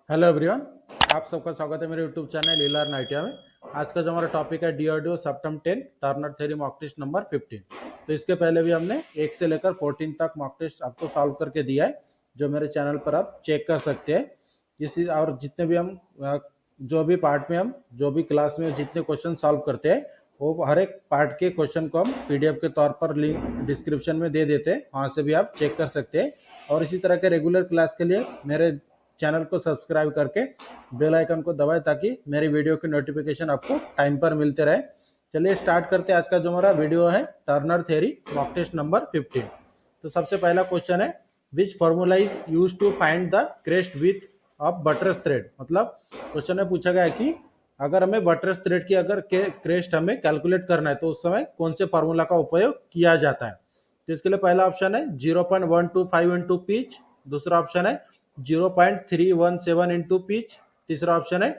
Hello everyone. आप सबका स्वागत है मेरे यूट्यूब चैनल लीलार नाइटिया में। आज का जो हमारा टॉपिक है DRDO CEPTAM 10 turner theory mock test number 15। तो इसके पहले भी हमने 1 से लेकर 14 तक मॉक टेस्ट आपको सॉल्व करके दिया है, जो मेरे चैनल पर आप चेक कर सकते हैं। इसी और जितने भी हम जो भी पार्ट में हम जो भी क्लास में जितने क्वेश्चन सॉल्व करते हैं, वो हर एक पार्ट के क्वेश्चन को हम पीडीएफ के तौर पर लिंक डिस्क्रिप्शन में दे देते हैं, वहाँ से भी आप चेक कर सकते हैं। और इसी तरह के रेगुलर क्लास के लिए मेरे चैनल को सब्सक्राइब करके बेल आइकन को दबाएं ताकि मेरी वीडियो की नोटिफिकेशन आपको टाइम पर मिलते रहे। चलिए स्टार्ट करते हैं। आज का जो हमारा वीडियो है turner theory mock test number 15। तो सबसे पहला क्वेश्चन है, which formula is use to find the crest width of buttress thread. मतलब क्वेश्चन में पूछा गया है कि अगर हमें बटरस थ्रेड की अगर क्रेस्ट हमें कैलकुलेट करना है तो उस समय कौन से फार्मूला का उपयोग किया जाता है। तो इसके लिए पहला ऑप्शन है 0.125 इंटू पिच, दूसरा ऑप्शन है 0.317 इंटू पिच, तीसरा ऑप्शन है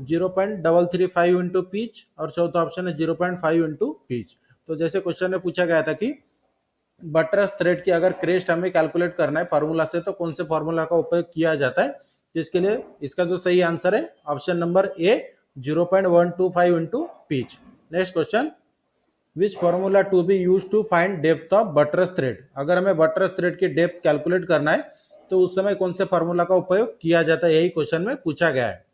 0.335 इंटू पिच और चौथा ऑप्शन है 0.5 इंटू पिच। तो जैसे क्वेश्चन में पूछा गया था कि बटरस थ्रेड की अगर क्रेस्ट हमें कैलकुलेट करना है फार्मूला से तो कौन से फार्मूला का उपयोग किया जाता है, तो इसके लिए इसका जो सही आंसर है option number A 0.125 into pitch. Next question, which formula to be use to find depth of buttress thread. अगर हमें बटरस थ्रेड की डेप्थ कैलकुलेट करना है तो उस समय कौन से फार्मूला का उपयोग किया जाता है, यही क्वेश्चन में पूछा गया है।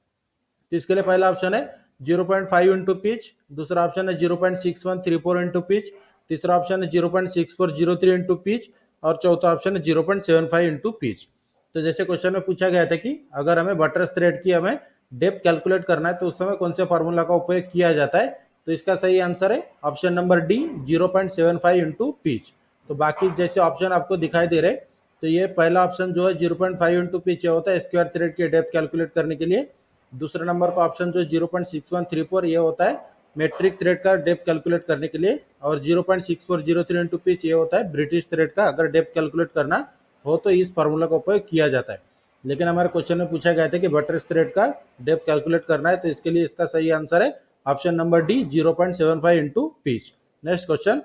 तो इसके लिए पहला ऑप्शन है 0.5 इंटू पिच, दूसरा ऑप्शन है 0.6134 इंटू पिच, तीसरा ऑप्शन है 0.6403 इंटू पिच और चौथा ऑप्शन है 0.75 इंटू पिच। तो जैसे क्वेश्चन में पूछा गया था कि अगर हमें बटरस थ्रेड की हमें डेप्थ कैलकुलेट करना है तो उस समय कौन से फार्मूला का उपयोग किया जाता है, तो इसका सही आंसर है option number D 0.75 into pitch. तो बाकी जैसे ऑप्शन आपको दिखाई दे रहे, तो ये पहला ऑप्शन जो है 0.5 इंटू पिच होता है स्क्वायर थ्रेड की डेप्थ कैलकुलेट करने के लिए। दूसरे नंबर का ऑप्शन जो 0.6134 ये होता है मेट्रिक थ्रेड का डेप्थ कैलकुलेट करने के लिए, और 0.6403 इंटू पिच ये होता है ब्रिटिश थ्रेड का अगर डेप्थ कैलकुलेट करना हो तो इस फार्मूला का उपयोग किया जाता है। लेकिन हमारे क्वेश्चन में पूछा गया था कि बटरस थ्रेड का डेप्थ कैलकुलेट करना है, तो इसके लिए इसका सही आंसर है option number D 0.75 into pitch. Next question,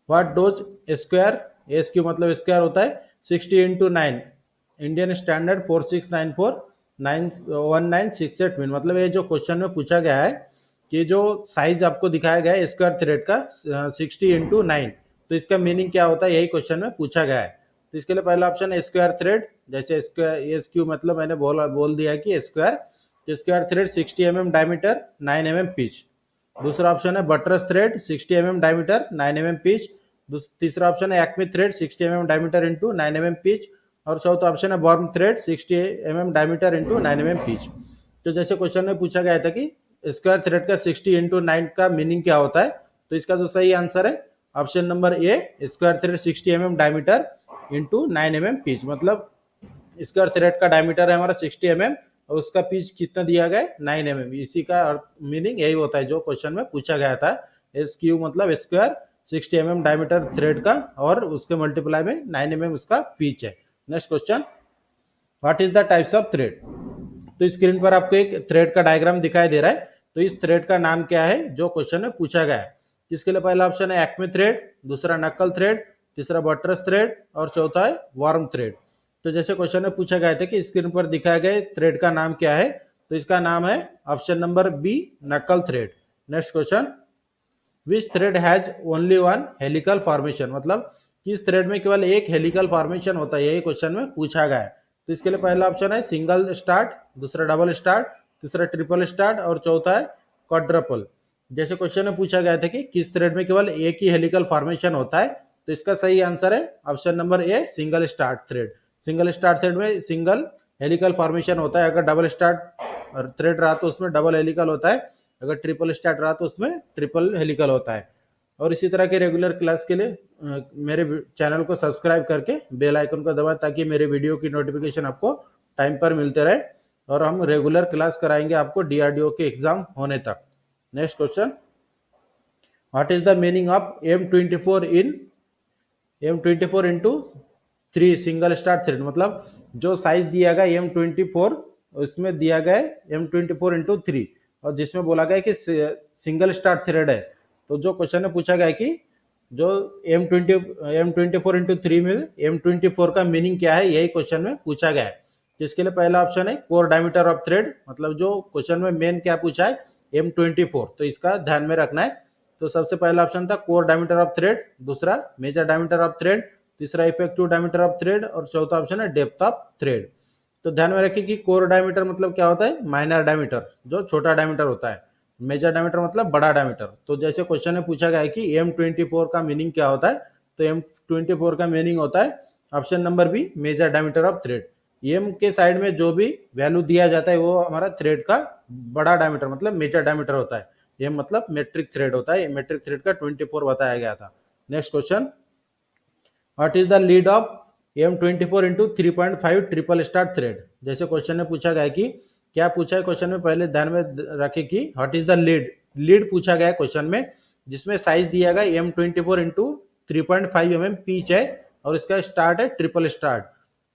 what dose square, S Q मतलब स्क्वायर होता है 60 इंटू 9 इंडियन स्टैंडर्ड 4694 91968 मीन। मतलब ये जो क्वेश्चन में पूछा गया है कि जो साइज आपको दिखाया गया है स्क्वायर थ्रेड का 60 इंटू 9, तो इसका मीनिंग क्या होता है, यही क्वेश्चन में पूछा गया है। तो इसके लिए पहला ऑप्शन है स्क्वायर थ्रेड, जैसे स्क्वायर एस क्यू मतलब मैंने बोल दिया है कि स्क्वायर, तो square thread 60 mm diameter 9 mm pitch. दूसरा ऑप्शन है buttress thread 60 mm diameter 9 mm pitch. तीसरा ऑप्शन है Acme thread 60 mm diameter into 9 mm pitch और चौथा ऑप्शन है worm thread 60 mm diameter into 9 mm pitch. तो जैसे क्वेश्चन में पूछा गया था कि स्क्वायर थ्रेड का 60 इंटू 9 का मीनिंग क्या होता है, तो इसका जो सही आंसर है ऑप्शन नंबर ए square thread 60 mm diameter into 9 mm pitch. मतलब स्क्वायर थ्रेड का डायमीटर है हमारा 60 mm और उसका पिच कितना दिया गया है 9 mm। इसी का मीनिंग यही होता है जो क्वेश्चन में पूछा गया था। एस क्यू मतलब स्क्वायर 60 mm डायमीटर थ्रेड का और उसके मल्टीप्लाई में 9 mm उसका पिच है। Next question, what is the types of thread. तो स्क्रीन पर आपको एक थ्रेड का डायग्राम दिखाई दे रहा है, तो इस थ्रेड का नाम क्या है जो क्वेश्चन में पूछा गया है। इसके लिए पहला ऑप्शन है एक्मे थ्रेड, दूसरा नक्कल थ्रेड, तीसरा बटरस थ्रेड और चौथा है वार्म थ्रेड। तो जैसे क्वेश्चन में पूछा गया था कि स्क्रीन पर दिखाए गए थ्रेड का नाम क्या है, तो इसका नाम है ऑप्शन नंबर बी नक्कल thread. Next question, which thread has only one helical formation. मतलब किस थ्रेड में केवल एक हेलिकल फॉर्मेशन होता है, यही क्वेश्चन में पूछा गया है। तो इसके लिए पहला ऑप्शन है सिंगल स्टार्ट, दूसरा डबल स्टार्ट, तीसरा ट्रिपल स्टार्ट और चौथा है क्वाड्रपल। जैसे क्वेश्चन में पूछा गया था कि किस थ्रेड में केवल एक ही हेलिकल फॉर्मेशन होता है, तो इसका सही आंसर है option number a single start thread. Single start thread में सिंगल हेलिकल फॉर्मेशन होता है, अगर डबल स्टार्ट थ्रेड रहा तो उसमें डबल हेलिकल होता है, अगर ट्रिपल स्टार्ट रहा तो उसमें ट्रिपल हेलिकल होता है। और इसी तरह के रेगुलर क्लास के लिए मेरे चैनल को सब्सक्राइब करके बेल आइकन को दबाएं ताकि मेरे वीडियो की नोटिफिकेशन आपको टाइम पर मिलते रहे और हम रेगुलर क्लास कराएंगे आपको डीआरडीओ के एग्जाम होने तक। Next question, what is the meaning of M24 into 3 single start thread. मतलब जो साइज दिया गया M24 उसमें दिया गया M24 इंटू 3 और जिसमें बोला गया कि सिंगल स्टार्ट थ्रेड है। तो जो क्वेश्चन में पूछा गया कि जो M24 इंटू 3 में M24 का मीनिंग क्या है, यही क्वेश्चन में पूछा गया है। तो इसके लिए पहला ऑप्शन है कोर डायमीटर ऑफ थ्रेड, मतलब जो क्वेश्चन में मेन क्या पूछा है M24, तो इसका ध्यान में रखना है। तो सबसे पहला ऑप्शन था कोर डायमीटर ऑफ थ्रेड, दूसरा मेजर डायमीटर ऑफ थ्रेड, तीसरा इफेक्टिव डायमीटर ऑफ थ्रेड और चौथा ऑप्शन है डेप्थ ऑफ थ्रेड। तो ध्यान में रखिए कि कोर डायमीटर मतलब क्या होता है, माइनर डायमीटर, जो छोटा डायमीटर होता है। मेजर डायमीटर मतलब बड़ा डायमीटर। तो जैसे क्वेश्चन में पूछा गया है कि M24 का मीनिंग क्या होता है, तो M24 का मीनिंग होता है option number B, major diameter of thread. M के साइड में जो भी वैल्यू दिया जाता है वो हमारा थ्रेड का बड़ा डायमीटर मतलब मेजर डायमीटर होता है। एम मतलब मेट्रिक थ्रेड होता है, मेट्रिक थ्रेड का 24 बताया गया था। Next question, what is the lead of M24 into 3.5 triple star thread. जैसे क्वेश्चन में पूछा गया कि क्या पूछा है क्वेश्चन में, पहले ध्यान में रखे कि what is the lead, lead पूछा गया है क्वेश्चन में, जिसमें साइज दिया गया M24 इंटू 3.5 mm पीच है और इसका स्टार्ट है ट्रिपल स्टार्ट।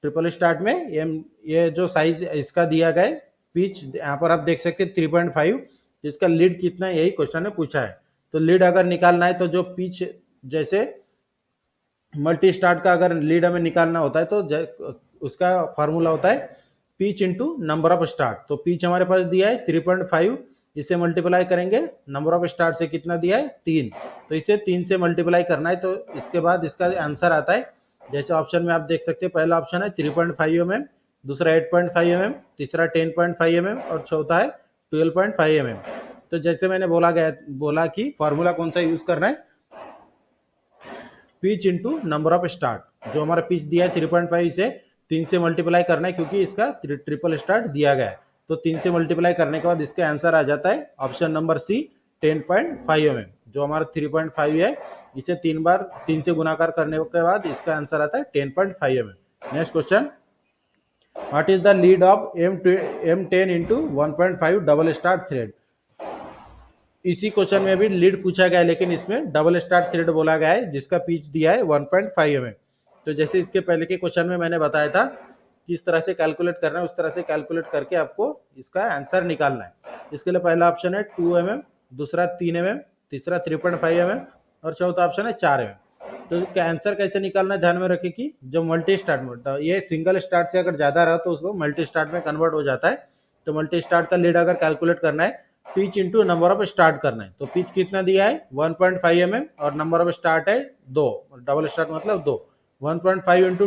ट्रिपल स्टार्ट में ये जो साइज इसका दिया गया है पिच, यहाँ पर आप देख सकते हैं 3.5, इसका लीड कितना है यही क्वेश्चन ने पूछा है। तो लीड अगर निकालना है तो जो पिच, जैसे मल्टी स्टार्ट का अगर लीड हमें निकालना होता है तो उसका फार्मूला होता है pitch into number of start. तो पिच हमारे पास दिया है 3.5, इसे मल्टीप्लाई करेंगे नंबर ऑफ स्टार्ट से, कितना दिया है 3, तो इसे 3 से मल्टीप्लाई करना है। तो इसके बाद इसका आंसर आता है, जैसे ऑप्शन में आप देख सकते हैं, पहला ऑप्शन है 3.5 mm, दूसरा 8.5 mm, तीसरा 10.5 mm और चौथा है 12.5 mm। तो जैसे मैंने बोला कि फॉर्मूला कौन सा यूज करना है, pitch into number of start. जो हमारा पिच दिया है 3.5 से 3 से मल्टीप्लाई करना है, क्योंकि इसका ट्रिपल स्टार्ट दिया गया है। तो 3 से मल्टीप्लाई करने के बाद इसका आंसर आ जाता है ऑप्शन नंबर सी, 10.5 mm। जो हमारा 3.5 है इसे 3 से गुणाकार करने के बाद इसका आंसर आता है 10.5 mm। Next question, what is the lead of M10 into 1.5 double start thread. इसी क्वेश्चन में भी लीड पूछा गया है, लेकिन इसमें डबल स्टार्ट थ्रेड बोला गया है जिसका पिच दिया है 1.5 mm। तो जैसे इसके पहले के क्वेश्चन में मैंने बताया था किस तरह से कैलकुलेट करना है, उस तरह से कैलकुलेट करके आपको इसका आंसर निकालना है। इसके लिए पहला ऑप्शन है 2 mm, दूसरा 3 mm, तीसरा 3.5 mm और चौथा ऑप्शन है 4 mm। तो इसका आंसर कैसे निकालना है, ध्यान में रखिए कि जो मल्टी स्टार्ट में, ये सिंगल स्टार्ट से अगर ज्यादा रहा तो उसको मल्टी स्टार्ट में कन्वर्ट हो जाता है। तो मल्टी स्टार्ट का लीड अगर कैलकुलेट करना है, pitch into number of start करना है। तो पिच कितना दिया है 1.5 mm और नंबर ऑफ स्टार्ट है 2, डबल स्टार्ट मतलब 2, 1.5 इंटू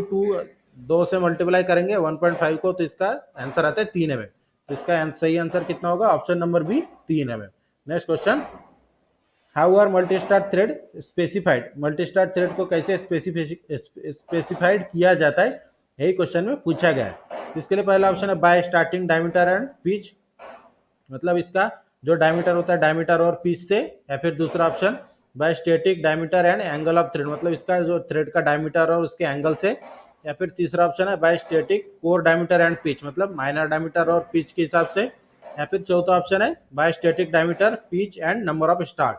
2 से मल्टीप्लाई करेंगे 1.5 को, तो इसका आंसर आता है 3 mm। तो इसका सही आंसर कितना होगा, option number B 3 mm। Next question, how are multi start thread specified. Multi start thread को कैसे स्पेसिफाइड किया जाता है, यही क्वेश्चन में पूछा गया है। इसके लिए पहला ऑप्शन है bye starting diameter and pitch, मतलब इसका जो डायमीटर होता है डायमीटर और पिच से, या फिर दूसरा option by static diameter and angle of thread, मतलब इसका जो थ्रेड का डायमीटर और उसके एंगल से, या फिर तीसरा ऑप्शन है by static core diameter and pitch, मतलब माइनर डायमीटर और पिच के हिसाब से, या फिर चौथा ऑप्शन है by static diameter pitch and number of start,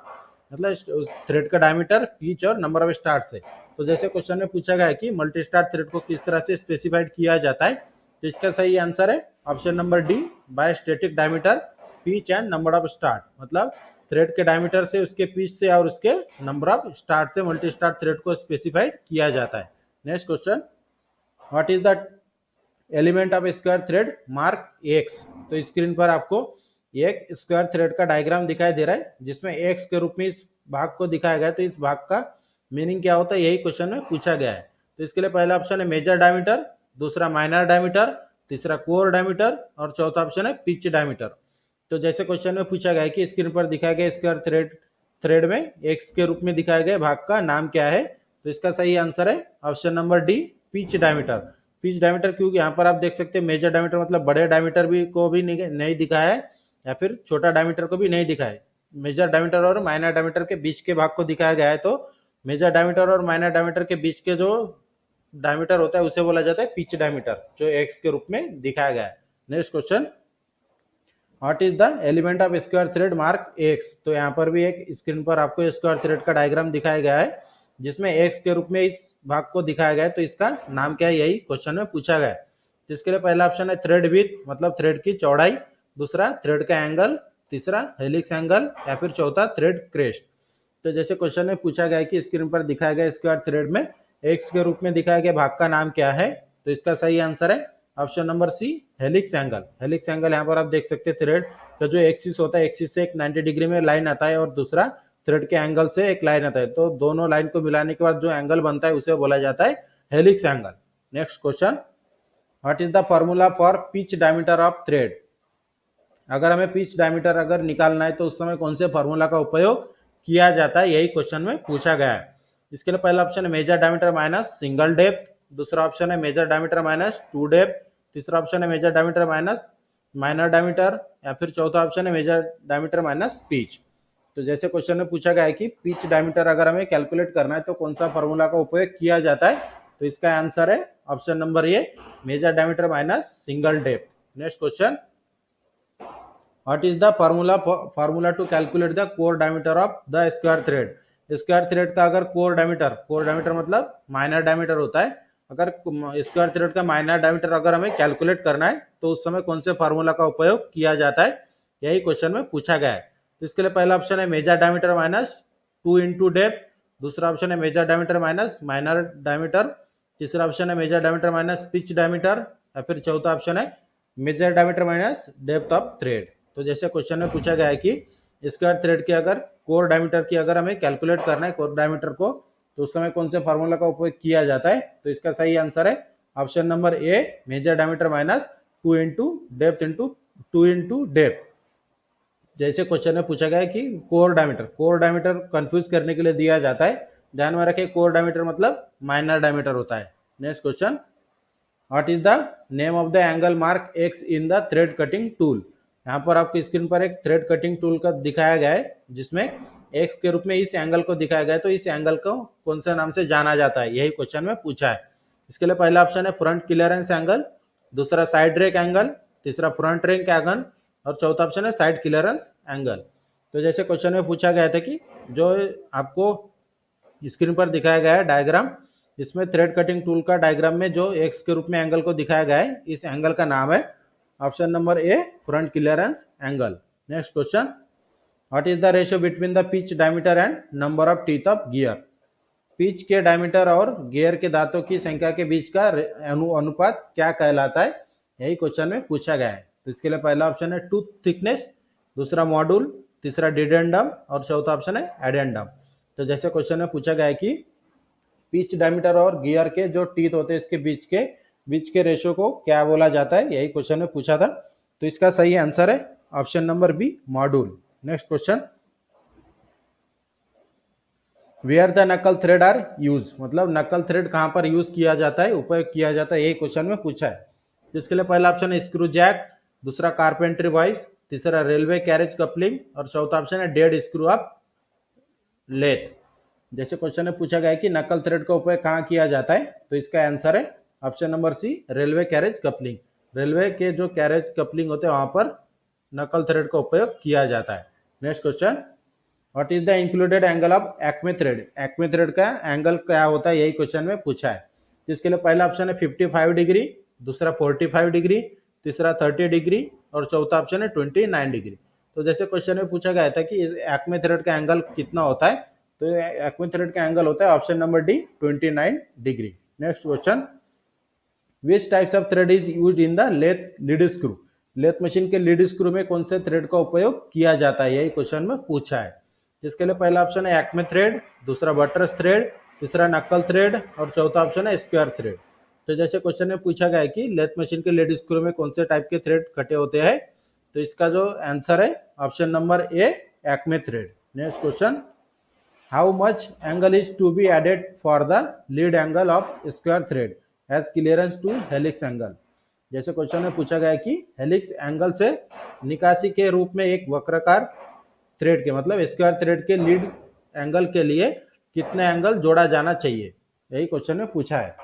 मतलब थ्रेड का डायमीटर पिच और नंबर ऑफ स्टार्ट से। तो जैसे क्वेश्चन में पूछा गया है कि मल्टी स्टार्ट थ्रेड को किस तरह से स्पेसिफाइड किया जाता है, तो इसका सही आंसर है option number D, by static diameter pitch and number of start, मतलब थ्रेड के डायमीटर से, उसके पिच से और उसके नंबर ऑफ स्टार्ट से मल्टी स्टार्ट थ्रेड को स्पेसिफाइड किया जाता है। Next question, what is the element of square thread mark X. तो स्क्रीन पर आपको एक स्क्वायर थ्रेड का डायग्राम दिखाई दे रहा है जिसमें एक्स के रूप में इस भाग को दिखाया गया है। तो इस भाग का मीनिंग क्या होता है, यही क्वेश्चन में पूछा गया है। तो इसके लिए पहला ऑप्शन है मेजर डायमीटर, दूसरा माइनर डायमीटर, तीसरा कोर डायमीटर और चौथा ऑप्शन है पिच डायमीटर। तो जैसे क्वेश्चन में पूछा गया है कि स्क्रीन पर दिखाया गया स्क्वायर थ्रेड में एक्स के रूप में दिखाया गया भाग का नाम क्या है, तो इसका सही आंसर है option number D, pitch diameter. Pitch diameter क्योंकि यहाँ पर आप देख सकते हैं मेजर डायमीटर मतलब बड़े डायमीटर भी को भी नहीं दिखाया है, या फिर छोटा डायमीटर को भी नहीं दिखाया है। मेजर डायमीटर और माइनर डायमीटर के बीच के भाग को दिखाया गया है। तो मेजर डायमीटर और माइनर डायमीटर के बीच के जो डायमीटर होता है उसे बोला जाता है पिच डायमीटर, जो एक्स के रूप में दिखाया गया है। Next question, what is the element of square thread mark X. तो यहाँ पर भी एक स्क्रीन पर आपको स्क्वायर थ्रेड का डायग्राम दिखाया गया है जिसमें एक्स के रूप में इस भाग को दिखाया गया है। तो इसका नाम क्या है, यही क्वेश्चन में पूछा गया है। तो इसके लिए पहला ऑप्शन है थ्रेड विड्थ, मतलब थ्रेड की चौड़ाई, दूसरा थ्रेड का एंगल, तीसरा हेलिक्स एंगल, या फिर चौथा थ्रेड क्रेस्ट। तो जैसे क्वेश्चन में पूछा गया है कि स्क्रीन पर दिखाया गया स्क्वायर थ्रेड में एक्स के रूप में दिखाया गया भाग का नाम क्या है, तो इसका सही आंसर है option number C helix angle. Helix angle यहाँ पर आप देख सकते हैं थ्रेड का जो एक्सिस होता है, एक्सिस से एक 90 डिग्री में लाइन आता है और दूसरा थ्रेड के एंगल से एक लाइन आता है, तो दोनों लाइन को मिलाने के बाद जो एंगल बनता है उसे बोला जाता है helix angle. Next question, what is the formula for pitch diameter of thread. अगर हमें पिच डायमीटर अगर निकालना है तो उस समय कौन से फॉर्मूला का उपयोग किया जाता है, यही क्वेश्चन में पूछा गया है। इसके लिए पहला ऑप्शन है major diameter minus single depth, दूसरा ऑप्शन है major diameter minus two depth, तीसरा ऑप्शन है major diameter minus minor diameter, या फिर चौथा ऑप्शन है मेजर डायमीटर माइनस पिच। तो जैसे क्वेश्चन में पूछा गया है कि पिच डायमीटर अगर हमें कैलकुलेट करना है तो कौन सा फॉर्मूला का उपयोग किया जाता है, तो इसका आंसर है option number A major diameter minus single depth. Next question, what is the formula to calculate the core diameter of the square thread. Square thread का अगर कोर डायमीटर मतलब माइनर डायमीटर होता है, अगर स्क्वायर थ्रेड का minor diameter अगर हमें calculate करना है तो उस समय कौन से फार्मूला का उपयोग किया जाता है, यही क्वेश्चन में पूछा गया है। तो इसके लिए पहला ऑप्शन है major diameter minus two into depth, दूसरा ऑप्शन है major diameter minus minor diameter, तीसरा ऑप्शन है major diameter minus pitch diameter, या फिर चौथा ऑप्शन है major diameter minus depth of thread. तो जैसे क्वेश्चन में पूछा गया है कि स्क्वायर थ्रेड के अगर कोर डायमीटर की अगर हमें कैलकुलेट करना है कोर डायमीटर को, तो उस समय कौन से फार्मूला का उपयोग किया जाता है, तो इसका सही आंसर है option number A major diameter minus two into depth. जैसे क्वेश्चन में पूछा गया है कि कोर डायमीटर कंफ्यूज करने के लिए दिया जाता है, ध्यान में रखें कोर डायमीटर मतलब माइनर डायमीटर होता है। Next question, what is the name of the angle mark x in the thread cutting tool. यहाँ पर आपकी स्क्रीन पर एक थ्रेड कटिंग टूल का दिखाया गया है जिसमें एक्स के रूप में इस एंगल को दिखाया गया है, तो इस एंगल को कौन से नाम से जाना जाता है, यही क्वेश्चन में पूछा है। इसके लिए पहला ऑप्शन है फ्रंट क्लियरेंस एंगल, दूसरा साइड रेक एंगल, तीसरा फ्रंट रेक एंगल, और चौथा ऑप्शन है साइड क्लियरेंस एंगल। तो जैसे क्वेश्चन में पूछा गया था कि जो आपको स्क्रीन पर दिखाया गया है डायग्राम, इसमें थ्रेड कटिंग टूल का डायग्राम में जो एक्स के रूप में एंगल को दिखाया गया है, इस एंगल का नाम है option number A front clearance angle. Next question, what is the ratio between the pitch diameter and number of teeth of gear. Pitch के डायमीटर और गियर के दांतों की संख्या के बीच का अनुपात क्या कहलाता है, यही क्वेश्चन में पूछा गया है। तो इसके लिए पहला ऑप्शन है टूथ थिकनेस, दूसरा मॉड्यूल, तीसरा डिडेंडम, और चौथा ऑप्शन है एडेंडम। तो जैसे क्वेश्चन में पूछा गया है कि पिच डायमीटर और गियर के जो टीथ होते हैं इसके बीच के रेशो को क्या बोला जाता है, यही क्वेश्चन में पूछा था। तो इसका सही आंसर है option number B module. Next question, where the knuckle thread are use, मतलब नकल थ्रेड कहां पर यूज किया जाता है, उपयोग किया जाता है, यही क्वेश्चन में पूछा है। जिसके लिए पहला ऑप्शन है स्क्रू जैक, दूसरा कारपेंट्री वाइस, तीसरा रेलवे कैरेज कपलिंग, और चौथा ऑप्शन है डेड स्क्रू ऑफ लेथ। जैसे क्वेश्चन में पूछा गया है कि नकल थ्रेड का उपयोग कहाँ किया जाता है, तो इसका आंसर है option number C railway carriage coupling. Railway के जो कैरेज कपलिंग होते हैं वहां पर नकल थ्रेड का उपयोग किया जाता है। Next question, what is the included angle of Acme thread. Acme thread का एंगल क्या होता है, यही क्वेश्चन में पूछा है। जिसके लिए पहला ऑप्शन है 55 डिग्री, दूसरा 45 डिग्री, तीसरा 30 डिग्री, और चौथा ऑप्शन है 29 डिग्री। तो जैसे क्वेश्चन में पूछा गया था कि एक्मे थ्रेड का एंगल कितना होता है, तो एक्मे थ्रेड का एंगल होता है option number D 29 degree. Next question, which types of thread is used in the lead screw. Lathe machine के लीड स्क्रू में कौन से थ्रेड का उपयोग किया जाता है, यही क्वेश्चन में पूछा है। जिसके लिए पहला ऑप्शन है एक्मे थ्रेड, दूसरा बटरस थ्रेड, तीसरा नक्कल थ्रेड, और चौथा ऑप्शन है स्क्वायर थ्रेड। तो जैसे क्वेश्चन में पूछा गया है कि लेथ मशीन के लीड स्क्रू में कौन से टाइप के थ्रेड कटे होते हैं, तो इसका जो आंसर है option number A acme thread. Next question, how much angle is to be added for the lead angle of square thread as clearance to helix angle. जैसे क्वेश्चन में पूछा गया है कि हेलिक्स एंगल से निकासी के रूप में एक वक्राकार थ्रेड के मतलब स्क्वायर थ्रेड के लीड एंगल के लिए कितने एंगल जोड़ा जाना चाहिए, यही क्वेश्चन में पूछा है।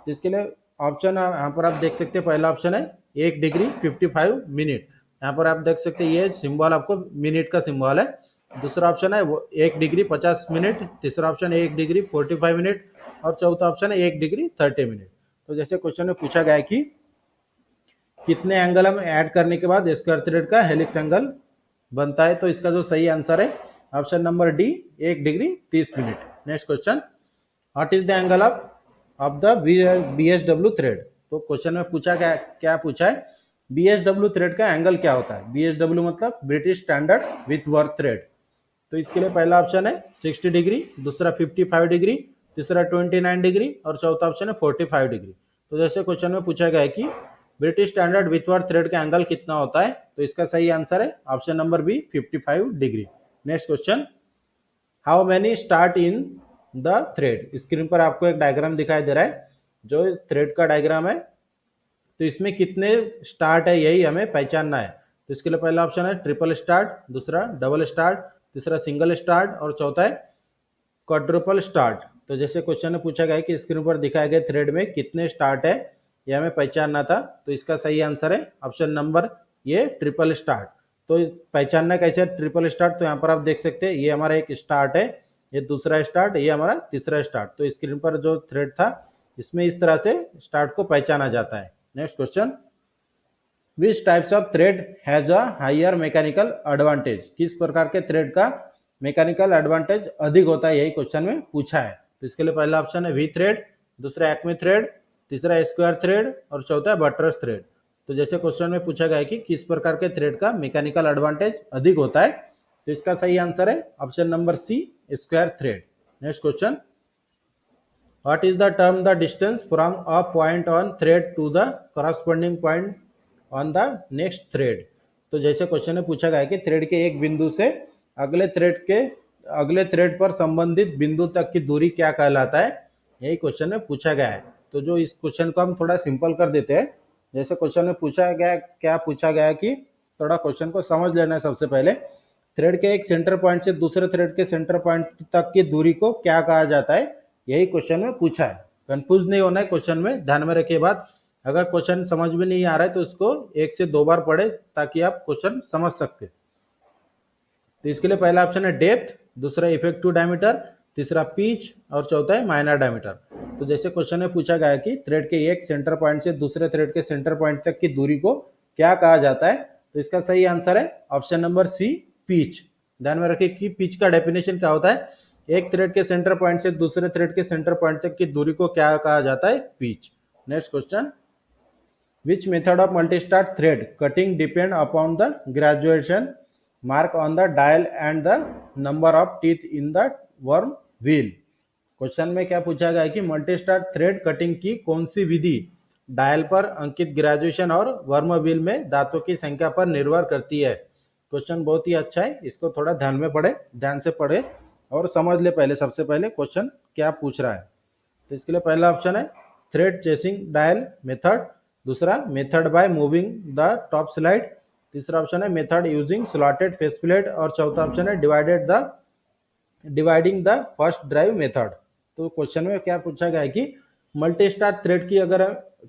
इसके लिए ऑप्शन यहाँ पर आप देख सकते हैं, पहला ऑप्शन है 1 डिग्री 55 मिनट, यहाँ पर आप देख सकते हैं ये सिंबल आपको मिनट का सिंबल है। दूसरा ऑप्शन है 1 डिग्री 50 मिनट, तीसरा ऑप्शन है 1 डिग्री 45 मिनट, और चौथा ऑप्शन है 1 डिग्री 30 मिनट। तो जैसे क्वेश्चन में पूछा गया है कि कितने एंगल हम ऐड करने के बाद स्क्वायर थ्रेड का हेलिक्स एंगल बनता है, तो इसका जो सही आंसर है option number D 1 degree 30 minute. Next question, what is the angle of the BSW thread. तो क्वेश्चन में पूछा क्या क्या पूछा है, बीएसडब्ल्यू थ्रेड का एंगल क्या होता है। बीएसडब्ल्यू मतलब British standard Whitworth thread. तो इसके लिए पहला ऑप्शन है 60 डिग्री, दूसरा 55 डिग्री, तीसरा 29 डिग्री और चौथा ऑप्शन है 45 डिग्री। तो जैसे क्वेश्चन में पूछा गया है कि British standard Whitworth thread का एंगल कितना होता है, तो इसका सही आंसर है option number B 55 degree. Next question, how many start in the thread. Screen पर आपको एक डायग्राम दिखाई दे रहा है, जो थ्रेड का डायग्राम है। तो इसमें कितने स्टार्ट है यही हमें पहचानना है। तो इसके लिए पहला ऑप्शन है ट्रिपल स्टार्ट, दूसरा डबल स्टार्ट, तीसरा सिंगल स्टार्ट और चौथा है क्वाड्रुपल स्टार्ट। तो जैसे क्वेश्चन में पूछा गया है कि स्क्रीन पर दिखाए गए थ्रेड में कितने स्टार्ट है, यह हमें पहचानना था। तो इसका सही आंसर है ऑप्शन नंबर ये ट्रिपल स्टार्ट। तो पहचानना कैसे ट्रिपल स्टार्ट, तो यहाँ पर आप देख सकते हैं ये हमारा एक स्टार्ट है, ये दूसरा स्टार्ट, ये हमारा तीसरा स्टार्ट। तो स्क्रीन पर जो थ्रेड था इसमें इस तरह से स्टार्ट को पहचाना जाता है। Next question, which types of thread has a higher mechanical advantage. किस प्रकार के थ्रेड का मैकेनिकल एडवांटेज अधिक होता है, यही क्वेश्चन में पूछा है। तो इसके लिए पहला ऑप्शन है वी थ्रेड, दूसरा एक्मे थ्रेड, तीसरा स्क्वायर थ्रेड और चौथा बटरस थ्रेड। तो जैसे क्वेश्चन में पूछा गया है कि किस प्रकार के थ्रेड का मैकेनिकल एडवांटेज अधिक होता है, तो इसका सही आंसर है option number C square thread. Next question, what is the term the distance from a point on thread to the corresponding point on the next thread। तो जैसे क्वेश्चन में पूछा गया है कि थ्रेड के एक बिंदु से अगले थ्रेड पर संबंधित बिंदु तक की दूरी क्या कहलाता है, यही क्वेश्चन में पूछा गया है। तो जो इस क्वेश्चन को हम थोड़ा सिंपल कर देते हैं। जैसे क्वेश्चन में पूछा गया क्या पूछा गया कि थोड़ा क्वेश्चन को समझ लेना है। सबसे पहले थ्रेड के एक सेंटर पॉइंट से दूसरे थ्रेड के सेंटर पॉइंट तक की दूरी को क्या कहा जाता है, यही क्वेश्चन में पूछा है। कंफ्यूज नहीं होना है क्वेश्चन में, ध्यान में रखिए बात। अगर क्वेश्चन समझ में नहीं आ रहा है तो इसको एक से दो बार पढ़े ताकि आप क्वेश्चन समझ सकते। तो इसके लिए पहला ऑप्शन है डेप्थ, दूसरा इफेक्टिव डायमीटर, तीसरा पिच और चौथा है माइनर डायमीटर। तो जैसे क्वेश्चन में पूछा गया है कि थ्रेड के एक सेंटर पॉइंट से दूसरे थ्रेड के सेंटर पॉइंट तक की दूरी को क्या कहा जाता है, तो इसका सही आंसर है ऑप्शन नंबर सी पिच। ध्यान में रखिए कि पिच का डेफिनेशन क्या होता है, एक थ्रेड के सेंटर पॉइंट से दूसरे थ्रेड के सेंटर पॉइंट तक की दूरी को क्या कहा जाता है, pitch. Next question, which method of multistart thread cutting depend upon the graduation mark on the dial and the number of teeth in the worm wheel. Question में क्या पूछा गया है कि मल्टीस्टार्ट थ्रेड कटिंग की कौन सी विधि डायल पर अंकित ग्रेजुएशन और वर्म व्हील में दांतों की संख्या पर निर्भर करती है। क्वेश्चन बहुत ही अच्छा है, इसको थोड़ा ध्यान में पढ़े, ध्यान से पढ़े और समझ ले पहले सबसे पहले क्वेश्चन क्या पूछ रहा है। तो इसके लिए पहला ऑप्शन है थ्रेड चेसिंग डायल मेथड, दूसरा method by moving the top slide, तीसरा ऑप्शन है method using slotted face plate और चौथा ऑप्शन है dividing the first drive method. तो क्वेश्चन में क्या पूछा गया है कि मल्टीस्टार थ्रेड की अगर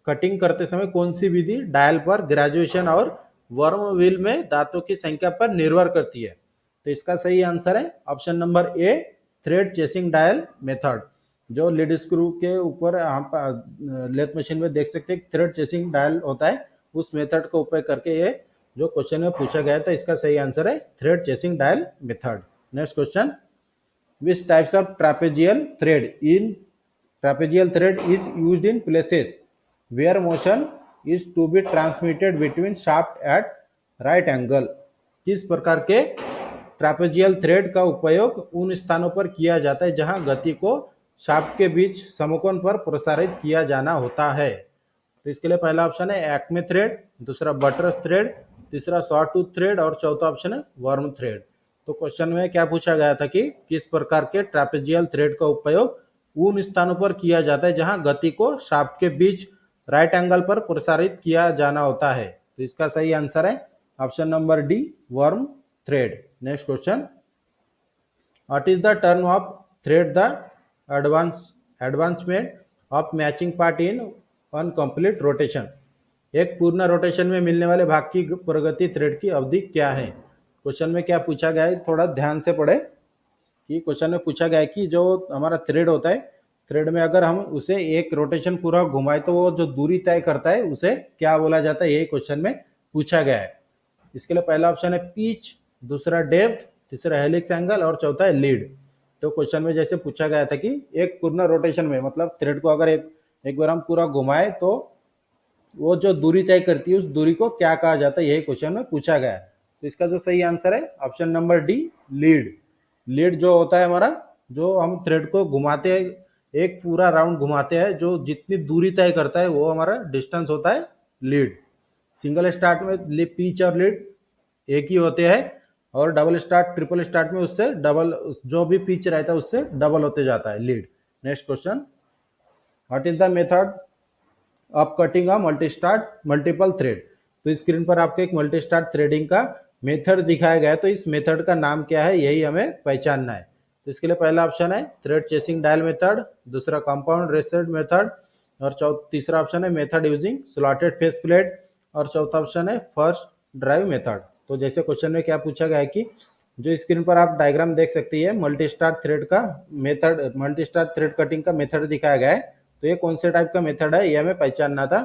कटिंग करते समय कौन सी विधि डायल पर ग्रेजुएशन और वर्म व्हील में दांतों की संख्या पर निर्भर करती है। तो इसका सही आंसर है ऑप्शन नंबर ए थ्रेड चेसिंग डायल मेथड। जो लीड स्क्रू के ऊपर आप लेथ मशीन में देख सकते हैं थ्रेड चेसिंग डायल होता है, उस मेथड का उपयोग करके ये जो क्वेश्चन में पूछा गया था इसका सही आंसर है thread chasing dial method. Next question, which types of trapezoidal thread is used in places where motion is to be transmitted between shaft at right angle. किस प्रकार के ट्रापेजियल थ्रेड का उपयोग उन स्थानों पर किया जाता है जहां गति को शाफ्ट के बीच समकोण पर प्रसारित किया जाना होता है। तो इसके लिए पहला ऑप्शन है एक्मे थ्रेड, दूसरा बटरस थ्रेड, तीसरा शॉर्ट टूथ थ्रेड और चौथा ऑप्शन है वर्म थ्रेड। तो क्वेश्चन में क्या पूछा गया था कि किस प्रकार के ट्रापेजियल थ्रेड का उपयोग उन स्थानों पर किया जाता है जहां गति को शाफ्ट के बीच राइट एंगल पर प्रसारित किया जाना होता है। तो इसका सही आंसर है option number D worm thread. Next question, what is the term of thread the advancement of matching part in on complete rotation. एक पूर्ण रोटेशन में मिलने वाले भाग की प्रगति थ्रेड की अवधि क्या है। क्वेश्चन में क्या पूछा गया है, थोड़ा ध्यान से पढ़े कि क्वेश्चन में पूछा गया है कि जो हमारा थ्रेड होता है, थ्रेड में अगर हम उसे एक रोटेशन पूरा घुमाए तो वो जो दूरी तय करता है उसे क्या बोला जाता है, यही क्वेश्चन में पूछा गया है। इसके लिए पहला ऑप्शन है पिच, दूसरा डेप्थ, तीसरा हेलिक्स एंगल और चौथा है लीड। तो क्वेश्चन में जैसे पूछा गया था कि एक पूर्ण रोटेशन में मतलब थ्रेड को अगर एक बार हम पूरा घुमाए तो वो जो दूरी तय करती है उस दूरी को क्या कहा जाता है, यही क्वेश्चन में पूछा गया है। तो इसका जो सही आंसर है option number D, lead. Lead जो होता है हमारा, जो हम थ्रेड को घुमाते हैं, एक पूरा राउंड घुमाते हैं, जो जितनी दूरी तय करता है वो हमारा डिस्टेंस होता है लीड। सिंगल स्टार्ट में पिच और लीड एक ही होते हैं, और डबल स्टार्ट ट्रिपल स्टार्ट में उससे डबल, जो भी पिच रहता है उससे डबल होते जाता है lead. Next question, what is the method of cutting a multi start multiple thread. तो स्क्रीन पर आपको एक मल्टी स्टार्ट थ्रेडिंग का मेथड दिखाया गया है, तो इस मेथड का नाम क्या है यही हमें पहचानना है। तो इसके लिए पहला ऑप्शन है थ्रेड चेसिंग डायल मेथड, दूसरा कंपाउंड रेसेड मेथड, और तीसरा ऑप्शन है method using slotted face plate, और चौथा ऑप्शन है फर्स्ट ड्राइव मेथड। तो जैसे क्वेश्चन में क्या पूछा गया है कि जो स्क्रीन पर आप डायग्राम देख सकते हैं मल्टी स्टार थ्रेड का method, multi star thread cutting का मेथड दिखाया गया है, तो ये कौन से टाइप का मेथड है ये हमें पहचानना था।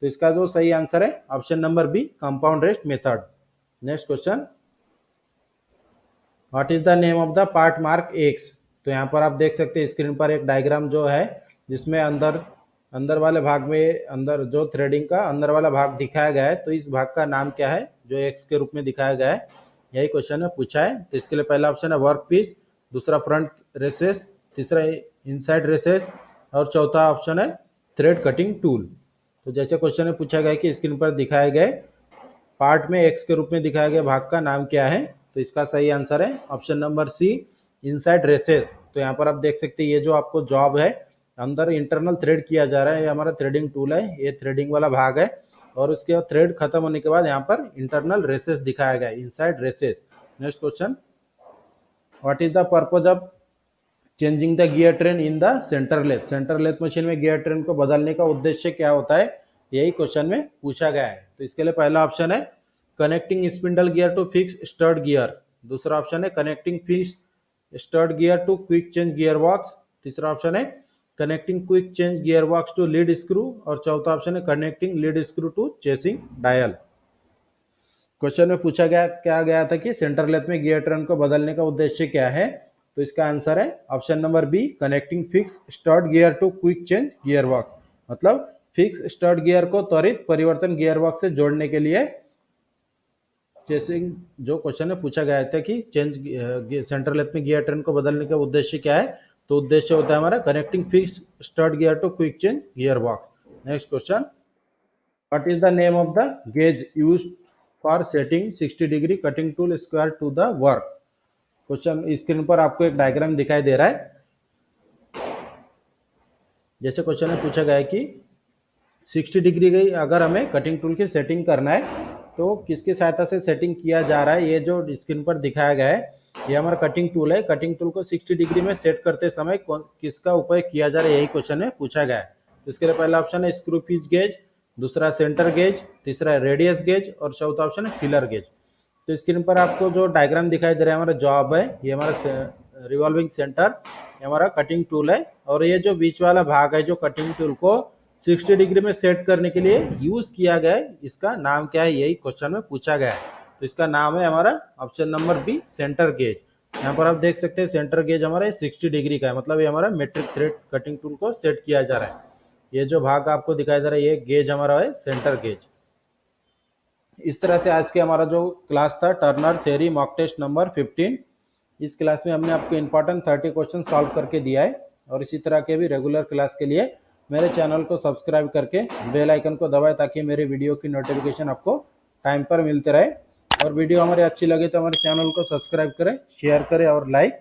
तो इसका जो सही आंसर है option number B, compound rest method. Next question, what is the name of the part mark X. तो यहाँ पर आप देख सकते हैं स्क्रीन पर एक डायग्राम जो है, जिसमें अंदर अंदर वाले भाग में, अंदर जो थ्रेडिंग का अंदर वाला भाग दिखाया गया है, तो इस भाग का नाम क्या है जो एक्स के रूप में दिखाया गया है, यही क्वेश्चन में पूछा है। तो इसके लिए पहला ऑप्शन है वर्क पीस, दूसरा फ्रंट रेसेस, तीसरा इनसाइड रेसेस, और चौथा ऑप्शन है थ्रेड कटिंग टूल। तो जैसे क्वेश्चन में पूछा गया कि स्क्रीन पर दिखाए गए पार्ट में एक्स के रूप में दिखाया गया भाग का नाम क्या है, तो इसका सही आंसर है option number C, inside recesses. तो यहाँ पर आप देख सकते हैं ये जो आपको जॉब है, अंदर इंटरनल थ्रेड किया जा रहा है, ये हमारा थ्रेडिंग टूल है, ये थ्रेडिंग वाला भाग है, और उसके बाद थ्रेड खत्म होने के बाद यहाँ पर इंटरनल रेसेस दिखाया गया है, inside recesses. Next question, what is the purpose of changing the gear train in the centre lathe. Centre lathe machine में गियर ट्रेन को बदलने का उद्देश्य क्या होता है, यही क्वेश्चन में पूछा गया है। तो इसके लिए पहला ऑप्शन है connecting spindle gear to fix stud gear, दूसरा ऑप्शन है connecting fix stud gear to quick change gear box, तीसरा ऑप्शन है connecting quick change gear box to lead screw, और चौथा ऑप्शन है connecting lead screw to chasing dial. Question में पूछा गया क्या गया था कि सेंटर लेथ में गियर ट्रेन को बदलने का उद्देश्य क्या है, तो इसका आंसर है option number B, connecting fix stud gear to quick change gear box. मतलब फिक्स स्टर्ट गियर को त्वरित परिवर्तन गियर बॉक्स से जोड़ने के लिए चेसिंग, जो क्वेश्चन में पूछा गया था कि चेंज सेंटर लेथ में गियर ट्रेन को बदलने का उद्देश्य क्या है, तो उद्देश्य होता है हमारा connecting fix stud gear to quick change gear box. Next question, what is the name of the gauge used for setting 60 degree cutting tool square to the work. Question screen पर आपको एक डायग्राम दिखाई दे रहा है, जैसे question में पूछा गया है कि 60 डिग्री की अगर हमें कटिंग टूल की सेटिंग करना है तो किसकी सहायता से सेटिंग किया जा रहा है। ये जो स्क्रीन पर दिखाया गया है ये हमारा कटिंग टूल है, कटिंग टूल को 60 डिग्री में सेट करते समय किसका उपयोग किया जा रहा है, यही क्वेश्चन में पूछा गया है। तो इसके लिए पहला ऑप्शन है स्क्रू पिच गेज, दूसरा सेंटर गेज, तीसरा रेडियस गेज, और चौथा ऑप्शन है फिलर गेज। तो स्क्रीन पर आपको जो डायग्राम दिखाई दे रहा है हमारा जॉब है, ये हमारा रिवॉल्विंग सेंटर, ये हमारा कटिंग टूल है, और ये जो बीच वाला भाग है जो कटिंग टूल को 60 डिग्री में सेट करने के लिए यूज किया गया है, इसका नाम क्या है यही क्वेश्चन में पूछा गया है। तो इसका नाम है हमारा option number B, centre gauge. यहाँ पर आप देख सकते हैं सेंटर गेज हमारा 60 डिग्री का है, मतलब ये हमारा मेट्रिक थ्रेड कटिंग टूल को सेट किया जा रहा है। ये जो भाग आपको दिखाई दे रहा है ये गेज हमारा है सेंटर गेज। इस तरह से आज के हमारा जो क्लास था turner theory mock test number 15, इस क्लास में हमने आपको इंपॉर्टेंट 30 क्वेश्चन सॉल्व करके दिया है, और इसी तरह के भी रेगुलर क्लास के लिए मेरे चैनल को सब्सक्राइब करके बेल आइकन को दबाएं ताकि मेरे वीडियो की नोटिफिकेशन आपको टाइम पर मिलते रहे। और वीडियो हमारी अच्छी लगे तो हमारे चैनल को सब्सक्राइब करें, शेयर करें और लाइक